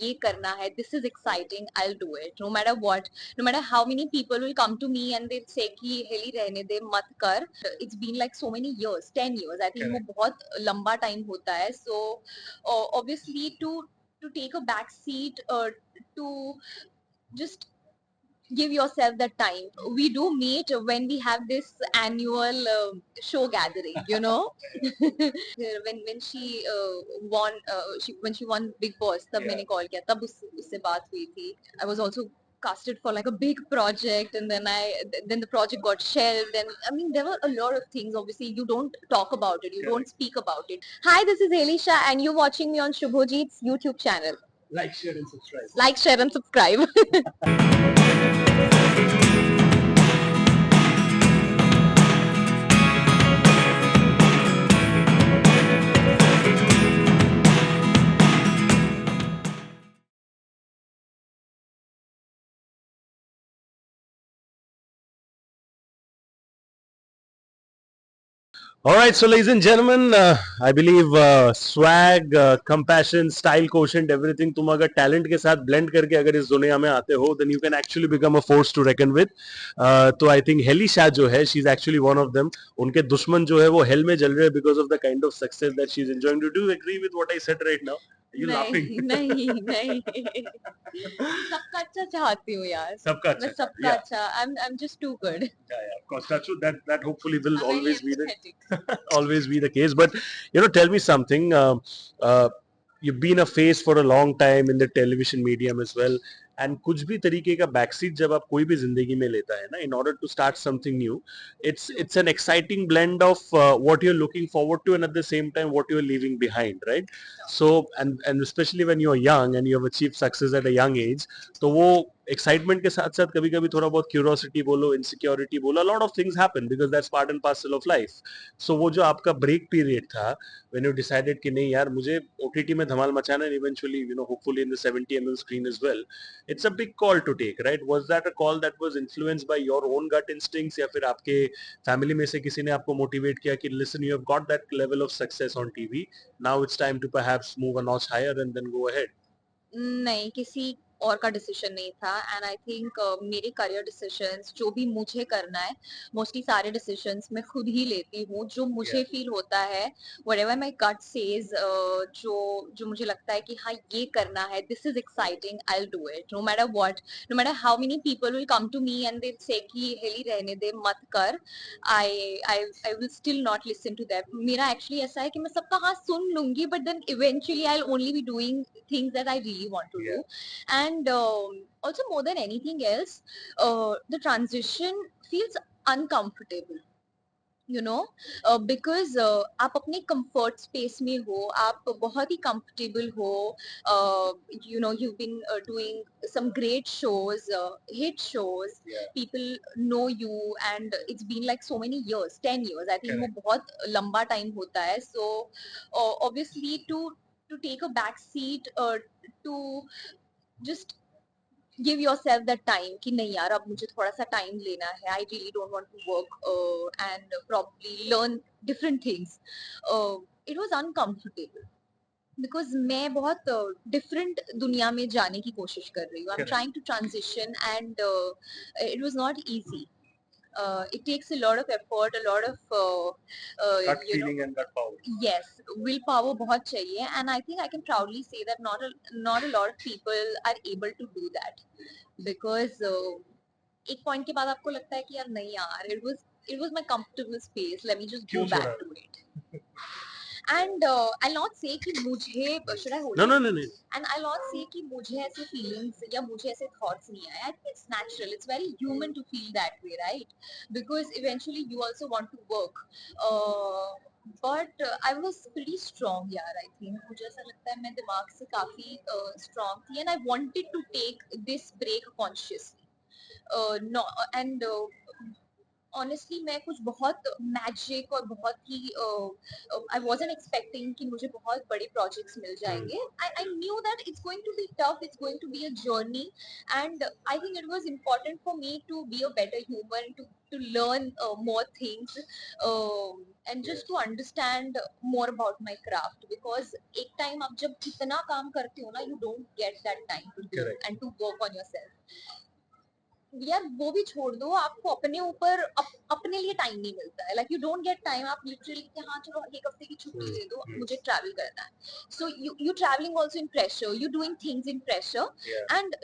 ये करना है, this is exciting, I'll do it, no matter what, no matter how many people will come to me and they'll say कि हेली रहने दे मत कर. It's been like so many years, 10 years, I think वो बहुत लंबा time होता है. So obviously to take a back seat to just give yourself that time. We do meet when we have this annual show gathering, you know. when she won when she won Big Boss, तब मैंने call किया, तब उससे बात हुई थी. I was also casted for like a big project, and then the project got shelved, and I mean there were a lot of things. Obviously you don't talk about it, you don't speak about it. Hi, this is Elisha and you're watching me on Shubhojit's YouTube channel. Like, share and subscribe. Like, share and subscribe. All right, so ladies and gentlemen, I believe swag, compassion, style quotient, everything तुम अगर talent के साथ blend करके अगर इस दुनिया में आते हो, then you can actually become a force to reckon with. तो I think हेली शाह जो है, she's actually one of them. उनके दुश्मन जो है वो hell में जल रहे हैं because of the kind of success that she's enjoying. Do you agree with what I said right now? Are you laughing? नहीं सबका अच्छा चाहती हूँ यार. सबका अच्छा, मैं सबका yeah. अच्छा. I'm just too good. Yeah, of course, that's true. That hopefully will I'm very always be the empathetic. always be the case. But tell me something. You've been a face for a long time in the television medium as well. And कुछ भी तरीके का backseat जब आप कोई भी जिंदगी में लेता है ना, in order to start something new, it's an exciting blend of what you're looking forward to and at the same time what you're leaving behind, right? So and especially when you're young and you have achieved success at a young age, तो वो excitement के साथ साथ कभी कभी थोड़ा बहुत curiosity बोलो, इनसिक्योरिटी बोलो, lot of things happen because that's part and parcel of life. So वो जो आपका ब्रेक पीरियड था व्हेन यू डिसाइडेड कि नहीं यार मुझे ओटीटी में धमाल मचाना है, eventually hopefully in the 70 mm screen as well, it's a big call to take, right? Was that a call that was influenced by your own gut instincts या फिर आपके फैमिली में से किसी ने आपको मोटिवेट किया कि listen you have got that level of success on TV, now it's time to perhaps move a notch higher and then go ahead? नहीं, किसी और का डिसीजन नहीं था. एंड आई थिंक मेरे करियर डिसीजंस जो भी मुझे करना है, मोस्टली सारे डिसीजंस मैं खुद ही लेती हूँ. जो मुझे फील होता है, व्हाटएवर माय गट सेज, जो जो मुझे लगता है कि हाँ ये करना है, this is exciting, I will do it, no matter what, no matter how many people will come to me and they say कि हेली रहने दे मत कर. I will still not listen to that. मेरा एक्चुअली ऐसा है कि मैं सबका हाँ सुन लूंगी, but then eventually I will only be doing things that I really want to do. And also, more than anything else, the transition feels uncomfortable. You know, because आप अपने comfort space में हो, आप बहुत ही comfortable हो. You've been doing some great shows, hit shows. People know you, and it's been like so many years, 10 years. I think वो बहुत लंबा time होता है. So obviously to take a back seat to just give yourself that time कि नहीं यार अब मुझे थोड़ा सा time लेना है. I really don't want to work and probably learn different things. It was uncomfortable because मैं बहुत different दुनिया में जाने की कोशिश कर रही हूँ. I'm trying to transition and it was not easy. It takes a lot of effort, a lot of Gut feeling and gut power. yes, willpower बहुत चाहिए. And I think I can proudly say that not a lot of people are able to do that because एक point के बाद आपको लगता है कि यार नहीं यार, it was my comfortable space, let me just go back to it. And I'll not say कि मुझे should I hold No, it? no, no, no. And I'll not say कि मुझे ऐसे feelings या मुझे ऐसे thoughts नहीं आए. I think it's natural, it's very human to feel that way, right? Because eventually you also want to work. But I was pretty strong यार. I think मुझे ऐसा लगता है मैं दिमाग से काफी strong थी, and I wanted to take this break consciously. No, and honestly मैं कुछ बहुत मैजिक और बहुत ही आई वाज़न्ट एक्सपेक्टिंग कि मुझे बहुत बड़े प्रोजेक्ट्स मिल जाएंगे. I knew that it's going to be tough, it's going to be a journey, and I think it was important for me to be a better human, to learn more things, and just to understand more about my craft, because एक time आप जब इतना काम करते हो ना, you don't get that time to do and to work on yourself. यार वो भी छोड़ दो, आपको अपने ऊपर अपने लिए टाइम नहीं मिलता है. Like you don't get time. आप लिटरली कि हाँ चलो एक हफ्ते की छुट्टी दे दो, मुझे ट्रैवल करना है. So you travelling also in pressure, you doing things in pressure, and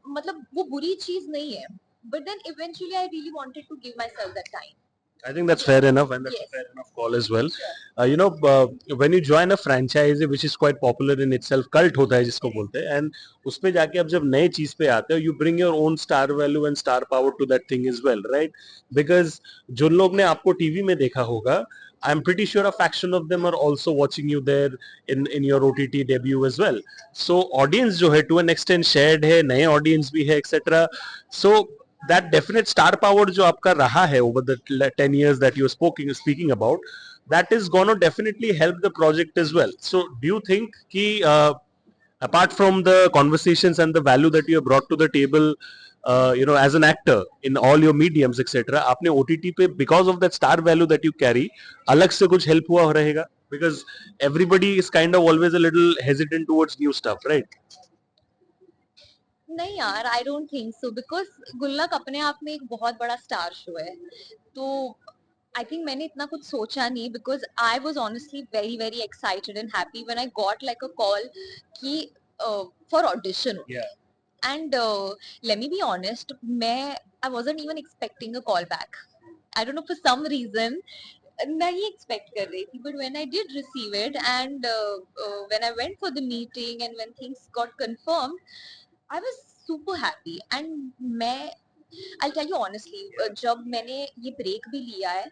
मतलब वो बुरी चीज नहीं है, but then eventually I really wanted to give myself that time. I think that's fair enough, and that's a Yes, fair enough call as well. sure. When you join a franchise which is quite popular in itself, cult होता है जिसको बोलते हैं, and उसपे जाके आप जब नए चीज पे आते हो, you bring your own star value and star power to that thing as well, right? Because जो लोग ने आपको टीवी में देखा होगा, I'm pretty sure a fraction of them are also watching you there in your OTT debut as well. So audience जो है to an extent shared है, नए audience भी है, etc. So that definite star power जो आपका रहा है over the 10 years that you're speaking about, that is going to definitely help the project as well. So do you think कि apart from the conversations and the value that you have brought to the table, as an actor in all your mediums etc, आपने OTT पे because of that star value that you carry अलग से कुछ help हुआ रहेगा? Because everybody is kind of always a little hesitant towards new stuff, right? नहीं यार, I don't think so, because गुल्लक अपने आप में एक बहुत बड़ा स्टार शो है. तो आई थिंक मैंने इतना कुछ सोचा नहीं, because I was honestly very very excited and happy when I got like a call कि for audition. And let me be honest, मैं I wasn't even expecting a call back. I don't know, for some reason नहीं expect कर रही थी, but when I did receive it, and when I went for the meeting and when things got confirmed, I was super happy. And मैं I tell you honestly, जब मैंने ये break भी लिया है,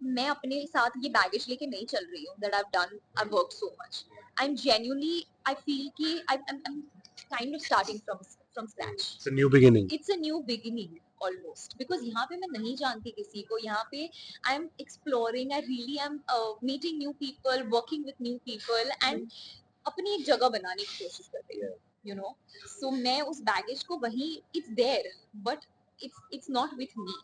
मैं अपने साथ ये बैगेज लेके नहीं चल रही हूँ that I work so much. I am genuinely, I feel कि I am kind of starting from scratch. It's a new beginning. It's a new beginning almost, because यहाँ पे मैं नहीं जानती किसी को. यहाँ पे I am exploring, I really am meeting new people, working with new people, and अपनी एक जगह बनाने की कोशिश कर रही हूँ, यू नो. सो मैं उस बैगेज को वही, it's there, but it's not with me.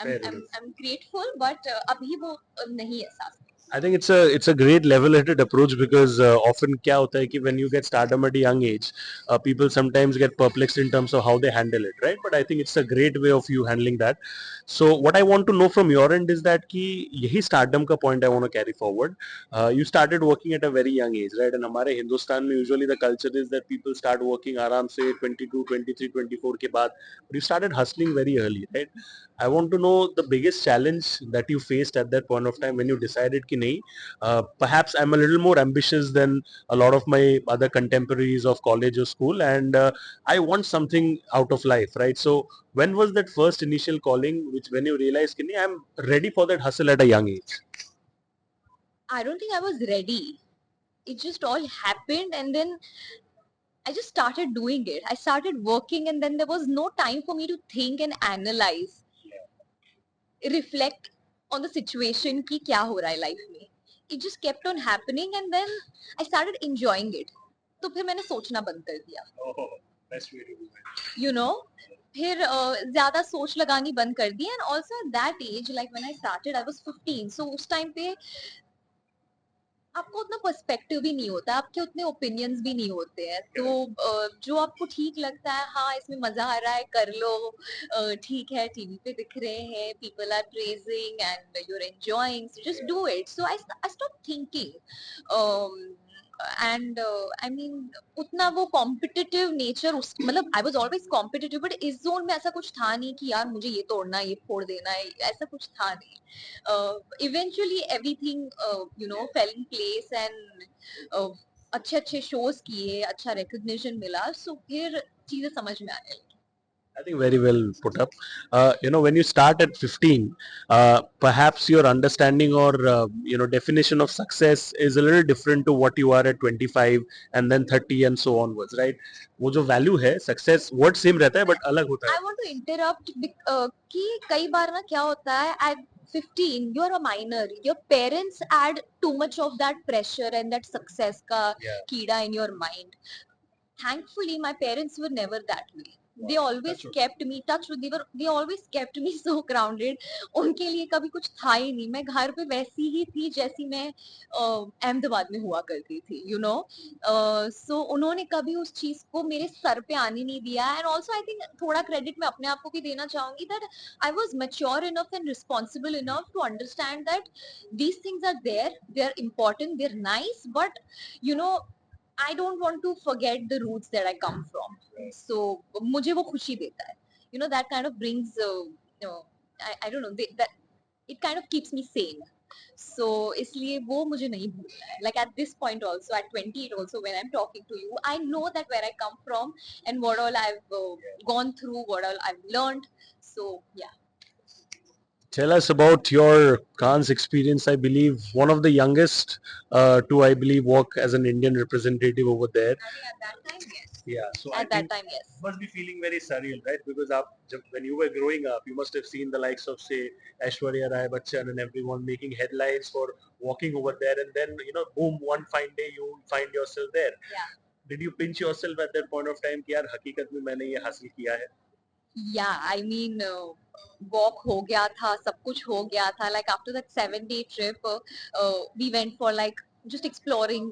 I'm grateful, but अभी वो नहीं है साथ में. I think it's a great level-headed approach because often क्या होता है कि when you get stardom at a young age, people sometimes get perplexed in terms of how they handle it, right? But I think it's a great way of you handling that. So what I want to know from your end is that कि यही stardom का point I want to carry forward. You started working at a very young age, right? And हमारे हिंदुस्तान में usually the culture is that people start working आराम से 22, 23, 24 के बाद, but you started hustling very early, right? I want to know the biggest challenge that you faced at that point of time when you decided कि नहीं, perhaps I'm a little more ambitious than a lot of my other contemporaries of college or school, and I want something out of life, right? So when was that first initial calling, which when you realized कि नहीं, I'm ready for that hustle at a young age? I don't think I was ready. It just all happened, and then I just started doing it. I started working, and then there was no time for me to think and analyze, reflect on the situation कि क्या हो रहा है life में. It just kept on happening, and then I started enjoying it. तो फिर मैंने सोचना बंद कर दिया. Oh, best way to do it. You know, फिर ज्यादा सोच लगानी बंद कर दी. And also at that age, like when I started, I was 15. So उस टाइम पे आपको उतना पर्सपेक्टिव भी नहीं होता, आपके उतने ओपिनियंस भी नहीं होते हैं. तो जो आपको ठीक लगता है, हाँ इसमें मजा आ रहा है, कर लो, ठीक है, टीवी पे दिख रहे हैं, people are praising and you are enjoying, just do it. So I stop thinking, and I mean उतना वो कॉम्पिटिटिव नेचर, उस मतलब I was always competitive, but इस जोन में ऐसा कुछ था नहीं कि यार मुझे ये तोड़ना है, ये फोड़ देना है, ऐसा कुछ था नहीं. Eventually everything fell in place, and अच्छे अच्छे शोज किए, अच्छा रिकग्निशन मिला, सो फिर चीजें समझ में आने लगी. I think very well put up. When you start at 15, perhaps your understanding or definition of success is a little different to what you are at 25 and then 30 and so onwards, right? वो जो value है success word same रहता है but अलग होता है. I want to interrupt कि कई बार ना क्या होता है at 15 you're a minor, your parents add too much of that pressure and that success का कीड़ा in your mind. Thankfully my parents were never that way. They always kept me touch with they always kept me so grounded. उनके लिए कभी कुछ था ही नहीं. मैं घर पे वैसी ही थी जैसी मैं अहमदाबाद में हुआ करती थी, सो उन्होंने कभी उस चीज को मेरे सर पे आने नहीं दिया. एंड ऑल्सो आई थिंक थोड़ा क्रेडिट मैं अपने आप को भी देना चाहूंगी that I was mature enough and responsible enough to understand that these things are there, they are important, they are nice, but you know I don't want to forget the roots that I come from. So मुझे वो खुशी देता है. That kind of brings, I don't know, that it kind of keeps me sane. So इसलिए वो मुझे नहीं भूलना है. Like at this point also, at 28 also, when I'm talking to you, I know that where I come from and what all I've gone through, what all I've learned. So yeah. Tell us about your Khan's experience. I believe one of the youngest to, I believe, work as an Indian representative over there. I think at that time, yes. Yeah, so At that time, yes. must be feeling very surreal, right? Because when you were growing up, you must have seen the likes of, say, Aishwarya Rai Bachchan and everyone making headlines for walking over there, and then boom, one fine day you find yourself there. Yeah. Did you pinch yourself at that point of time कि यार हकीकत में मैंने ये हासिल किया है? Yeah, I mean, walk हो गया था, सब कुछ हो गया था. Like after that 7-day trip, we went for like just exploring,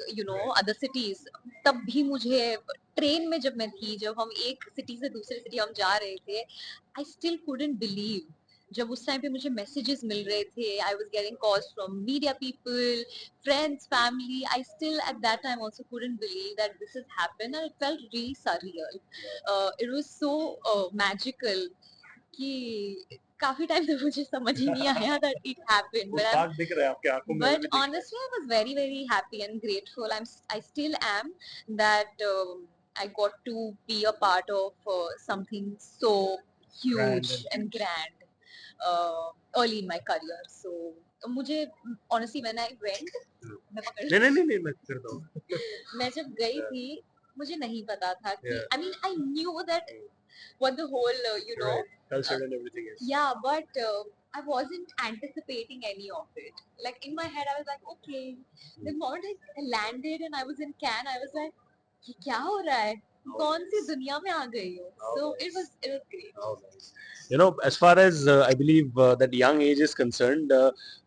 other cities. तब भी मुझे ट्रेन में जब मैं थी, जब हम एक सिटी से दूसरे सिटी हम जा रहे थे, I still couldn't believe. जब उस टाइम पे मुझे मैसेजेस मिल रहे थे, I was getting calls from media people, friends, family. I still at that time also couldn't believe that this has happened, and it felt really surreal. It was so magical कि काफी time तक मुझे समझ ही नहीं आया that it happened. But honestly, I was very very happy and grateful. I still am that I got to be a part of something so huge and grand early in my career. So मुझे honestly when I went, नहीं मैं करता हूँ. मैं जब गई थी मुझे नहीं पता था कि I mean I knew that what the whole Culture and everything is. yeah, but I wasn't anticipating any of it. Like in my head I was like okay, the moment I landed and I was in Cannes, I was like ये क्या हो रहा है, कौन सी दुनिया में आ गई हो. So it was great. Oh, nice. As far as I believe that young age is concerned,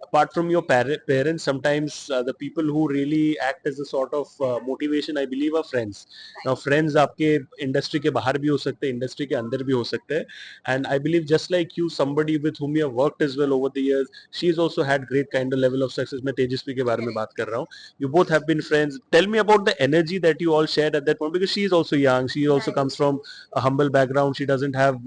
apart from your parents, sometimes the people who really act as a sort of motivation, I believe, are friends. Now, friends आपके industry के बाहर भी हो सकते हैं, industry के अंदर भी हो सकते हैं. And I believe just like you, somebody with whom you have worked as well over the years, she's also had great kind of level of success. मैं तेजस्वी के बारे में बात कर रहा हूँ. You both have been friends. Tell me about the energy that you all shared at that point, because she is also young. She also comes from a humble background. She doesn't have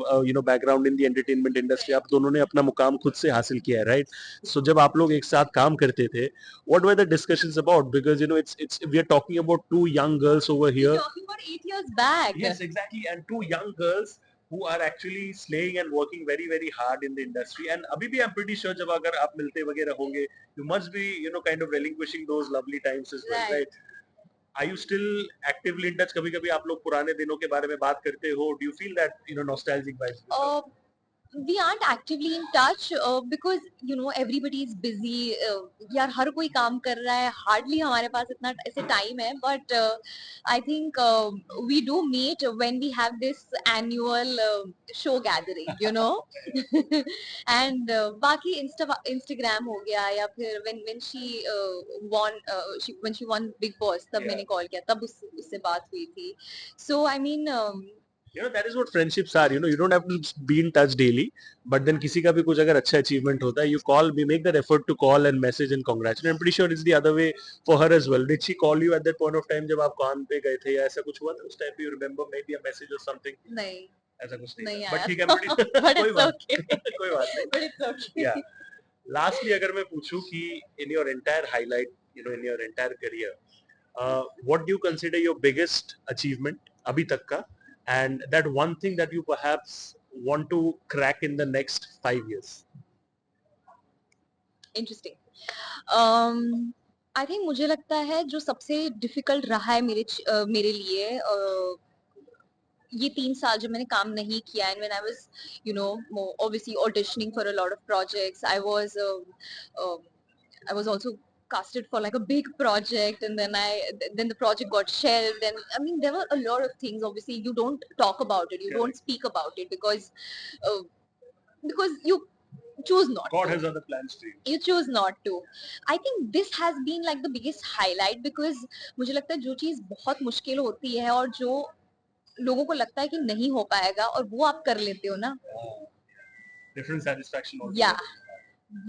background in the entertainment industry. आप दोनों ने अपना मुकाम खुद से हासिल किया है, right? So जब आप लोग एक साथ काम करते थे, what were the discussions about? Because it's we are talking about two young girls over here. We're talking about 8 years back. Yes, exactly, and two young girls who are actually slaying and working very very hard in the industry. And अभी भी I'm pretty sure जब अगर आप मिलते वगैरह होंगे, you must be kind of relinquishing those lovely times as well, right? Are you still actively in touch? कभी-कभी आप लोग पुराने दिनों के बारे में बात करते हो? Do you feel that nostalgic vibes? We aren't actively in touch because everybody is busy. यार हर कोई काम कर रहा है, hardly हमारे पास इतना ऐसे time है, but I think we do meet when we have this annual show gathering, and बाकी Instagram हो गया, या फिर when she won when she won Big Boss, तब मैंने call किया, तब उससे बात हुई थी. So I mean that is what friendships are. You don't have to be in touch daily, but then किसी का भी कुछ अगर अच्छा achievement होता है, you call, we make that effort to call and message and congratulate. I'm pretty sure it's the other way for her as well. Did she call you at that point of time जब आप कान पे गए थे, या ऐसा कुछ हुआ था उस टाइम पे? You remember maybe a message or something? नहीं, ऐसा कुछ नहीं नहीं था. But आया ठीक है, but कोई it's बात okay. कोई बात नहीं. But it's okay. Yeah. Lastly, अगर मैं पूछूं कि in your entire highlight, in your entire career, what do you consider your biggest achievement अभी तक का, and that one thing that you perhaps want to crack in the next 5 years? Interesting. I think मुझे लगता है जो सबसे difficult रहा है मेरे लिए ये 3 साल जब मैंने काम नहीं किया and when I was you know obviously auditioning for a lot of projects I was also casted for like a big project and then the project got shelved and I mean there were a lot of things. Obviously you don't talk about it, you don't speak about it uh, because you choose not God to. has other plans for you. You choose not to. I think this has been like the biggest highlight because मुझे लगता है जो चीज बहुत मुश्किल होती है और जो लोगों को लगता है कि नहीं हो पाएगा और वो आप कर लेते हो ना, Different satisfaction also. या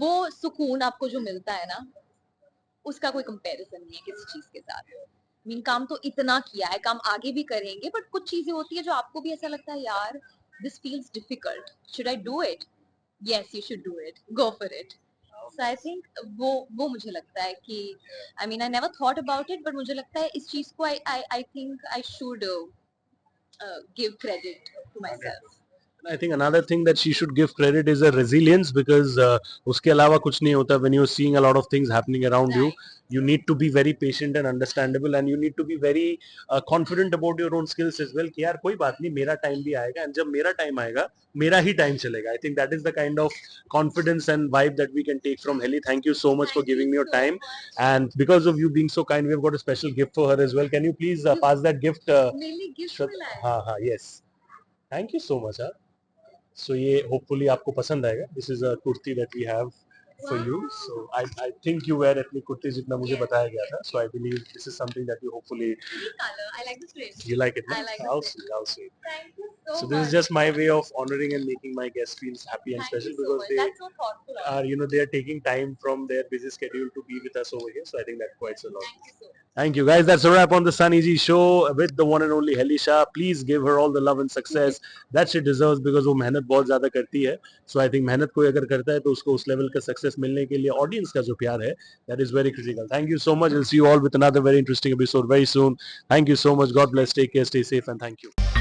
वो सुकून आपको जो मिलता है ना, उसका कोई कंपैरिजन नहीं है किसी चीज के साथ। मीन काम तो इतना किया है, काम आगे भी करेंगे, बट कुछ चीजें होती है जो आपको भी ऐसा लगता है यार this feels difficult, should I do it? Yes you should do it, go for it. So I think वो मुझे लगता है कि I mean I never thought about it, but मुझे लगता है इस चीज को I think I should give credit to myself. I think another thing that she should give credit is a resilience because उसके अलावा कुछ नहीं होता when you're seeing a lot of things happening around you. You need to be very patient and understandable and you need to be very confident about your own skills as well कि यार कोई बात नहीं, मेरा time भी आएगा and जब मेरा टाइम आएगा मेरा ही टाइम चलेगा. I think that is the kind of confidence and vibe that we can take from Heli. Thank you so much for giving me your time and because of you being so kind we have got a special gift for her as well. Can you please pass that gift? Mainly gift मिला है. हाँ हाँ yes. Thank you so much. So ये hopefully आपको पसंद आएगा. This is a kurti that we have for you. So I think you wear ethnic kurti जितना मुझे बताया गया था. So I believe this is something that you hopefully. Color. I like the print. You like it? No? I like the I'll print. see. I'll see. Thank you so much. So this is just my way of honoring and making my guests feel happy and special because they That's so thoughtful. are they are taking time from their busy schedule to be with us over here. So I think that quite a lot. Thank you so much. Thank you guys. That's a wrap on the Sun Easy show with the one and only Heli Shah. Please give her all the love and success that she deserves because वो मेहनत बहुत ज़्यादा करती है. So I think मेहनत कोई अगर करता है तो उसको उस लेवल का सक्सेस मिलने के लिए ऑडियंस का जो प्यार है that is very critical. Thank you so much. I'll see you all with another very interesting episode very soon. Thank you so much. God bless. Take care. Stay safe and thank you.